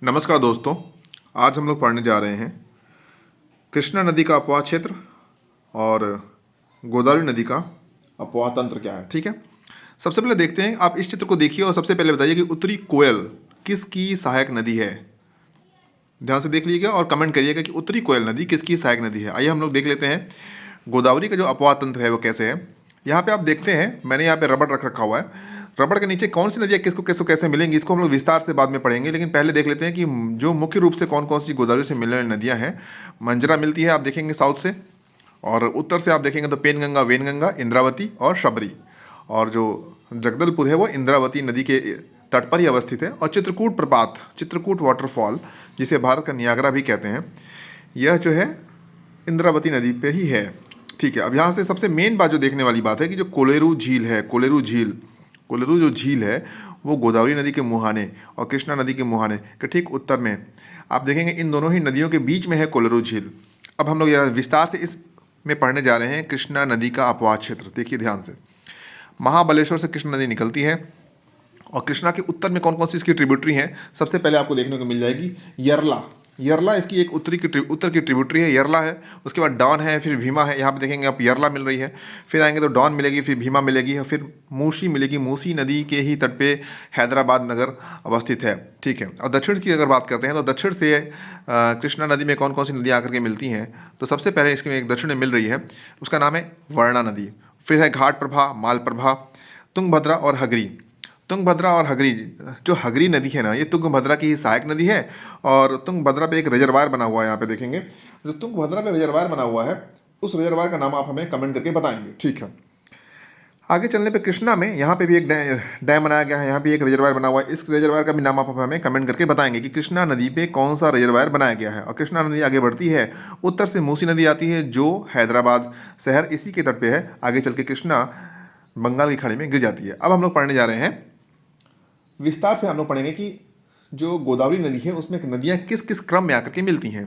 नमस्कार दोस्तों। आज हम लोग पढ़ने जा रहे हैं कृष्णा नदी का अपवाह क्षेत्र और गोदावरी नदी का अपवाह तंत्र क्या है। ठीक है, सबसे पहले देखते हैं। आप इस चित्र को देखिए और सबसे पहले बताइए कि उत्तरी कोयल किसकी सहायक नदी है। ध्यान से देख लीजिएगा और कमेंट करिएगा कि उत्तरी कोयल नदी किसकी सहायक नदी है। आइए हम लोग देख लेते हैं गोदावरी का जो अपवाह तंत्र है वो कैसे है। यहाँ पे आप देखते हैं, मैंने यहाँ पे रबड़ रख रखा हुआ है। रबड़ के नीचे कौन सी नदियाँ किसको किसको कैसे मिलेंगी, इसको हम लोग विस्तार से बाद में पढ़ेंगे, लेकिन पहले देख लेते हैं कि जो मुख्य रूप से कौन कौन सी गोदावरी से मिलने वाली नदियाँ हैं। मंजरा मिलती है, आप देखेंगे साउथ से, और उत्तर से आप देखेंगे तो पेनगंगा, वेनगंगा, इंद्रावती और शबरी। और जो जगदलपुर है वो इंद्रावती नदी के तट पर ही अवस्थित है। और चित्रकूट प्रपात, चित्रकूट वाटरफॉल, जिसे भारत का नियाग्रा भी कहते हैं, यह जो है इंद्रावती नदी पे ही है। ठीक है, अब यहाँ से सबसे मेन बात जो देखने वाली बात है कि जो कोलेरू झील है, कोलेरू जो झील है वो गोदावरी नदी के मुहाने और कृष्णा नदी के मुहाने के ठीक उत्तर में, आप देखेंगे इन दोनों ही नदियों के बीच में है कोलेरू झील। अब हम लोग यह विस्तार से इस में पढ़ने जा रहे हैं कृष्णा नदी का अपवाह क्षेत्र। देखिए ध्यान से, महाबलेश्वर से कृष्णा नदी निकलती है और कृष्णा के उत्तर में कौन कौन सी इसकी ट्रिब्यूटरी हैं। सबसे पहले आपको देखने को मिल जाएगी यरला। यरला इसकी एक उत्तर की ट्रिब्यूटरी है, यरला है। उसके बाद डॉन है, फिर भीमा है। यहाँ पे देखेंगे आप यरला मिल रही है, फिर आएंगे तो डॉन मिलेगी, फिर भीमा मिलेगी और फिर मूसी मिलेगी। मूसी नदी के ही तट पे हैदराबाद नगर अवस्थित है। ठीक है, और दक्षिण की अगर बात करते हैं तो दक्षिण से कृष्णा नदी में कौन कौन सी नदियाँ आकर के मिलती हैं, तो सबसे पहले इसके में एक दक्षिण में मिल रही है, उसका नाम है वर्णा नदी। फिर है घाट प्रभा, मालप्रभा, तुंगभद्रा और हगरी। तुंगभद्रा और हगरी, जो हगरी नदी है ना, ये तुंगभद्रा की ही सहायक नदी है। और तुंगभद्रा पे एक रिजर्वायर बना हुआ है, यहाँ पे देखेंगे जो तुंगभद्रा पे रिजर्वायर बना हुआ है, उस रिजर्वायर का नाम आप हमें कमेंट करके बताएंगे। ठीक है, आगे चलने पे कृष्णा में यहाँ पे भी एक डैम बनाया गया है, यहाँ पे एक रिजर्वायर बना हुआ है। इस रिजर्वायर का भी नाम आप हमें कमेंट करके बताएंगे कि कृष्णा नदी पे कौन सा रिजर्वायर बनाया गया है। और कृष्णा नदी आगे बढ़ती है, उत्तर से मूसी नदी आती है जो हैदराबाद शहर इसी के तट पे है। आगे चल के कृष्णा बंगाल की खाड़ी में गिर जाती है। अब हम लोग पढ़ने जा रहे हैं विस्तार से, हम लोग पढ़ेंगे कि जो गोदावरी नदी है उसमें नदियाँ किस किस क्रम में आकर के मिलती हैं।